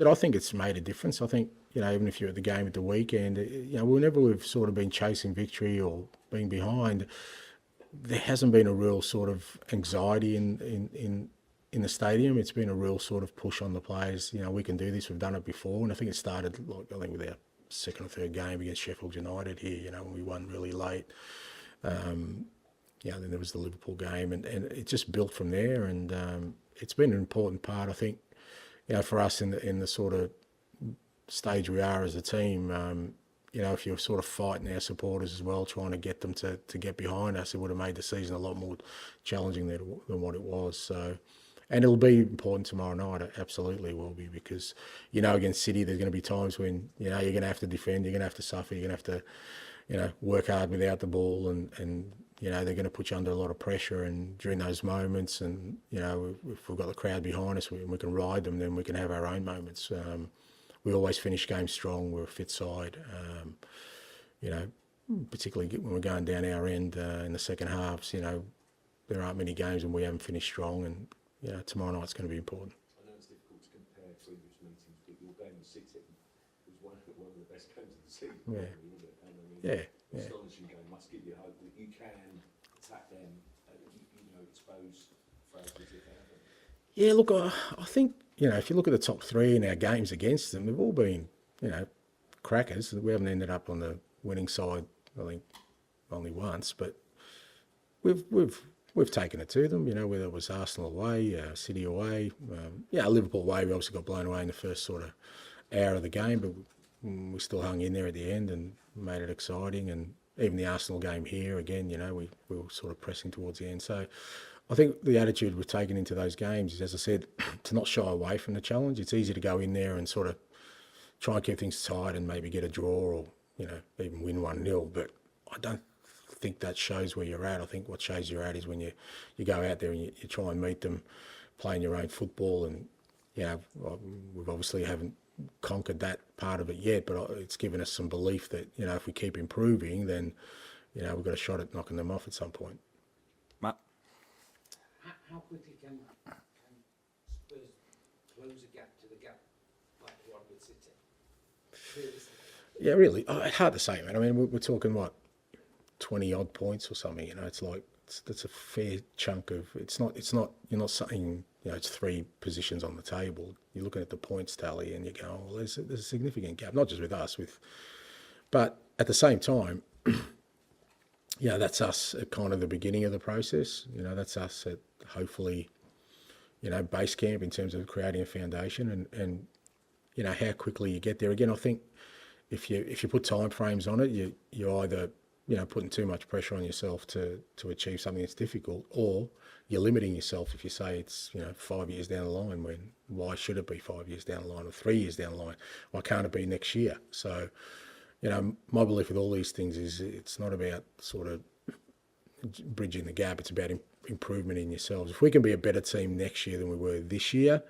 But I think it's made a difference. I think, even if you're at the game at the weekend, whenever we've sort of been chasing victory or being behind, there hasn't been a real sort of anxiety in the stadium. It's been a real sort of push on the players. We can do this. We've done it before, and I think it started with our second or third game against Sheffield United here. When we won really late. Then there was the Liverpool game, and it just built from there. And it's been an important part, I think, for us in the sort of stage we are as a team. If you're sort of fighting our supporters as well, trying to get them to get behind us, it would have made the season a lot more challenging than what it was. So, and it'll be important tomorrow night. It absolutely will be, because against City, there's going to be times when you're going to have to defend, you're going to have to suffer, you're going to have to work hard without the ball, and they're going to put you under a lot of pressure. And during those moments, and if we've got the crowd behind us, we can ride them, then we can have our own moments. We always finish games strong. We're a fit side, particularly when we're going down our end in the second halves. There aren't many games when we haven't finished strong, and tomorrow night's going to be important. I know it's difficult to compare previous meetings, but your game with City was one of the best games of the season. Yeah. Wasn't it? And Yeah. Astonishing game. Must give you hope that you can attack them, expose frailties if they happen. Yeah, look, I think, if you look at the top three in our games against them, they've all been, crackers. We haven't ended up on the winning side, I think, only once, but we've taken it to them, whether it was Arsenal away, City away, Liverpool away. We obviously got blown away in the first sort of hour of the game, but we still hung in there at the end and made it exciting. And even the Arsenal game here, again, we were sort of pressing towards the end. So I think the attitude we've taken into those games is, as I said, to not shy away from the challenge. It's easy to go in there and sort of try and keep things tight and maybe get a draw or, even win 1-0. But I don't think that shows where you're at. I think what shows you're at is when you go out there and you try and meet them playing your own football. And, we've obviously haven't conquered that part of it yet, but it's given us some belief that, if we keep improving, then, we've got a shot at knocking them off at some point. Matt? How quickly can Spurs close a gap to the gap like the one with City? Yeah, really. It's hard to say, man. I mean, we're talking, 20 odd points or something. It's like that's a fair chunk of. It's not. You're not saying it's 3 positions on the table. You're looking at the points tally and you go, oh, well, there's a significant gap, not just with us, but at the same time. That's us at kind of the beginning of the process. That's us at hopefully, base camp in terms of creating a foundation and how quickly you get there. Again, I think if you put time frames on it, you're either, putting too much pressure on yourself to achieve something that's difficult, or you're limiting yourself if you say it's, 5 years down the line, when why should it be 5 years down the line or 3 years down the line? Why can't it be next year? So, my belief with all these things is it's not about sort of bridging the gap. It's about improvement in yourselves. If we can be a better team next year than we were this year,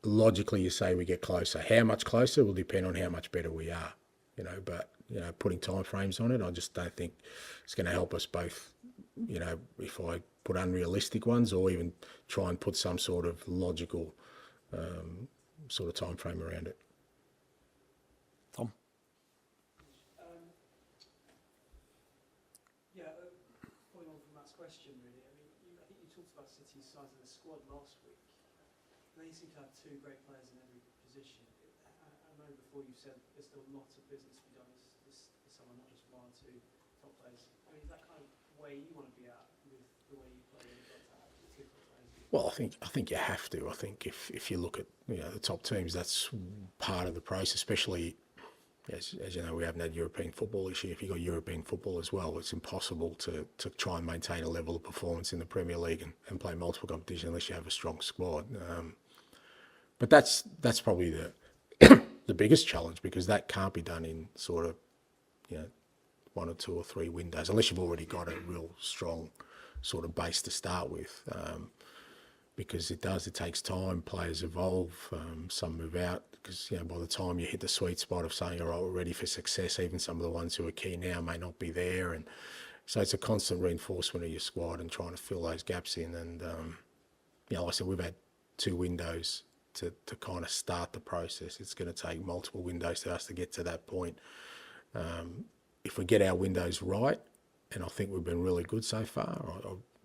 logically you say we get closer. How much closer will depend on how much better we are, but, putting time frames on it, I just don't think it's going to help us both, if I put unrealistic ones or even try and put some sort of logical sort of time frame around it. Tom? Following on from Matt's question, really. I think you talked about City's size of the squad last week. They seem to have 2 great players in every position. I know before you said there's still lots of business to be done this summer, not just 1 or 2 top players. Is that kind of where you want to be at with the way you play? Well, I think you have to. I think if you look at the top teams, that's part of the process. Especially as you know, we haven't had European football this year. If you've got European football as well, it's impossible to try and maintain a level of performance in the Premier League and play multiple competitions unless you have a strong squad. But that's probably the biggest challenge, because that can't be done in sort of 1 or 2 or 3 windows unless you've already got a real strong sort of base to start with. Because it takes time. Players evolve, some move out, because by the time you hit the sweet spot of saying, all right, we're ready for success, even some of the ones who are key now may not be there. And so it's a constant reinforcement of your squad and trying to fill those gaps in. And like I said, we've had 2 windows to kind of start the process. It's going to take multiple windows for us to get to that point. If we get our windows right, and I think we've been really good so far,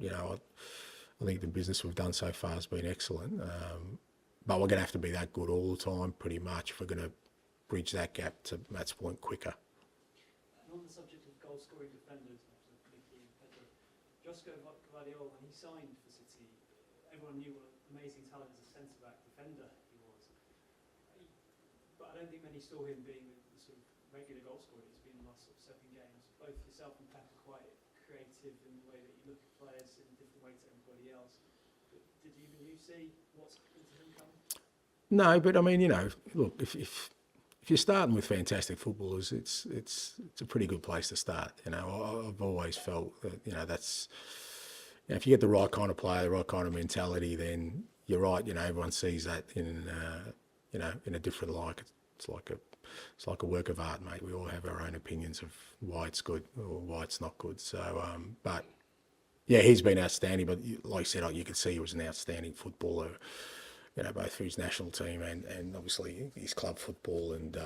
I think the business we've done so far has been excellent. But we're going to have to be that good all the time, pretty much, if we're going to bridge that gap to Matt's point quicker. And on the subject of goal-scoring defenders, Mickey and Pedro, Josko Gvardiol, when he signed for City, everyone knew what an amazing talent as a centre-back defender he was. But I don't think many saw him being the sort of regular goal scorer he's been in the last sort of 7 games. Both yourself and Pep are quite creative in the way that you look at players in a different way to everybody else. But did even you see what's into him coming? No, but I mean, look, if you're starting with fantastic footballers, it's a pretty good place to start. I've always felt that that's, if you get the right kind of player, the right kind of mentality, then you're right. Everyone sees that in a different light. It's like a work of art, mate. We all have our own opinions of why it's good or why it's not good. So, but yeah, he's been outstanding. But like I said, you could see he was an outstanding footballer. Both for his national team and obviously his club football and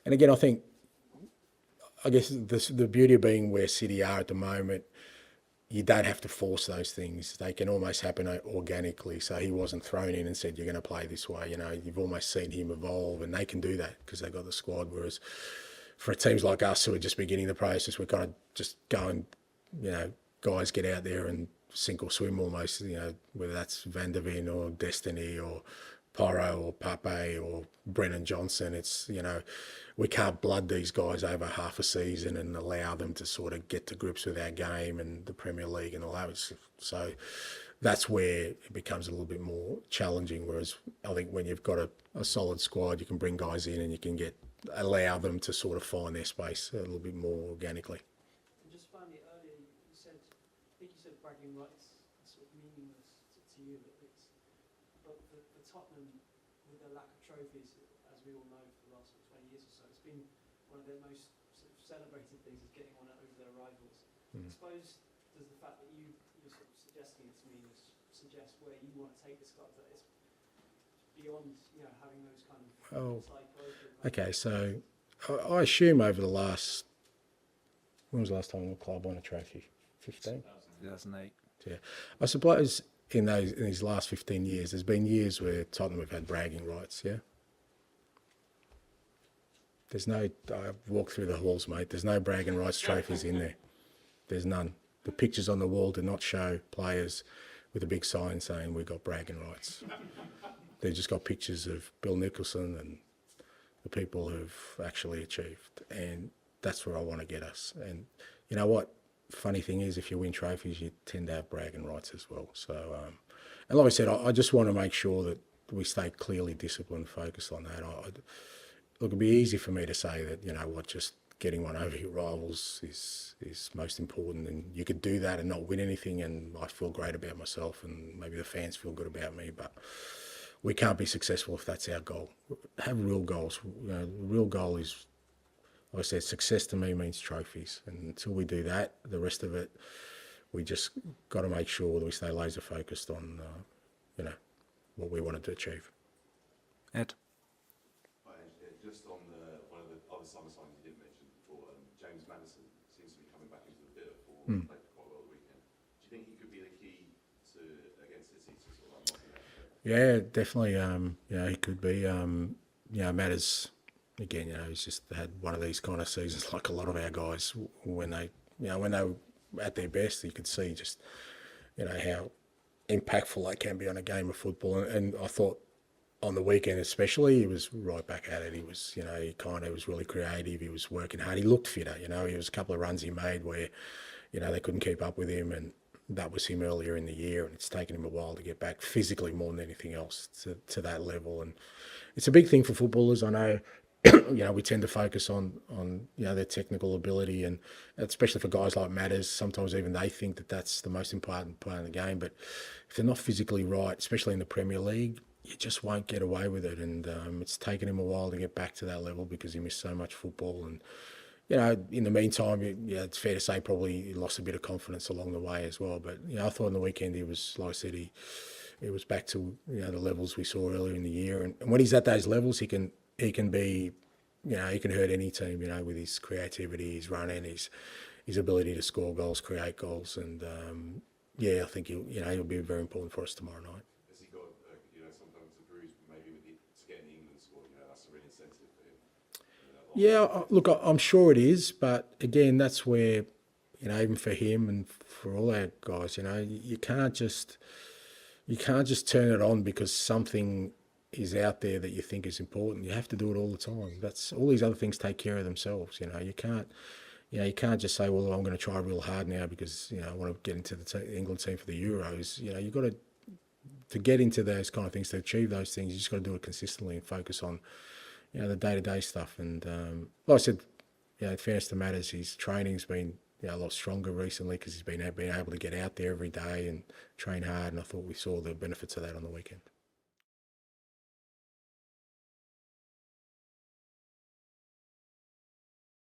again, I guess the beauty of being where City are at the moment, you don't have to force those things. They can almost happen organically. So he wasn't thrown in and said, you're going to play this way. You've almost seen him evolve, and they can do that because they've got the squad. Whereas for teams like us who are just beginning the process, we're kind of just going, guys get out there and sink or swim almost, whether that's Van der Ven or Destiny or Porro or Pape or Brennan Johnson. It's, we can't blood these guys over half a season and allow them to sort of get to grips with our game and the Premier League and all that. So that's where it becomes a little bit more challenging. Whereas I think when you've got a solid squad, you can bring guys in and you can allow them to sort of find their space a little bit more organically. And just finally, earlier you said, I think you said bragging rights are sort of meaningless to you at least. But for Tottenham, with their lack of trophies, as we all know for the last 20 years or so, it's been one of their most sort of celebrated things is getting one over their rivals. I suppose does the fact that you're sort of suggesting it to me suggest where you want to take this club, that it's beyond having those kind of side closure. Okay, so I assume over the last, when was the last time the club won a trophy? 15? 2008. Yeah, I suppose in these last 15 years, there's been years where Tottenham have had bragging rights. Yeah, there's no. I walked through the halls, mate. There's no bragging rights trophies in there. There's none. The pictures on the wall do not show players with a big sign saying we got bragging rights. They've just got pictures of Bill Nicholson and the people who've actually achieved, and that's where I want to get us. And you know what? Funny thing is, if you win trophies, you tend to have bragging rights as well. So, and like I said, I just want to make sure that we stay clearly disciplined, focused on that. Look, it'd be easy for me to say that, just getting one over your rivals is most important, and you could do that and not win anything, and I feel great about myself, and maybe the fans feel good about me, but we can't be successful if that's our goal. Have real goals. The real goal is, like I said, success to me means trophies. And until we do that, the rest of it, we just got to make sure that we stay laser focused on, what we wanted to achieve. Ed? Hi, Ange. Just on one of the other summer signs you didn't mention before, James Maddison seems to be coming back into the bit of form. Played quite well the weekend. Do you think he could be the key against City to sort of unlocking that? Yeah, definitely. He could be. Matters. Again, he's just had one of these kind of seasons, like a lot of our guys, when they were at their best, you could see just, how impactful they can be on a game of football. And I thought on the weekend especially, he was right back at it. He was, he was really creative. He was working hard. He looked fitter. He was a couple of runs he made where, they couldn't keep up with him, and that was him earlier in the year, and it's taken him a while to get back physically more than anything else to that level. And it's a big thing for footballers. I know. We tend to focus on their technical ability, and especially for guys like Matters, sometimes even they think that that's the most important part of the game. But if they're not physically right, especially in the Premier League, you just won't get away with it. And it's taken him a while to get back to that level because he missed so much football. And in the meantime, it's fair to say probably he lost a bit of confidence along the way as well. But I thought on the weekend he was, like I said, it was back to the levels we saw earlier in the year. And when he's at those levels, he can be, he can hurt any team, with his creativity, his running, his ability to score goals, create goals, and I think he'll be very important for us tomorrow night. Has he got, sometimes a bruise maybe to get in the England squad? That's a real incentive for him. Yeah, look, I'm sure it is, but again, that's where, even for him and for all our guys, you can't just turn it on because something is out there that you think is important. You have to do it all the time. That's all. These other things take care of themselves. You can't just say, well, I'm going to try real hard now because I want to get into the England team for the Euros. You've got to get into those kind of things, to achieve those things. You just got to do it consistently and focus on the day-to-day stuff. And like I said, in fairness to Matters, his training's been a lot stronger recently because he's been able to get out there every day and train hard. And I thought we saw the benefits of that on the weekend.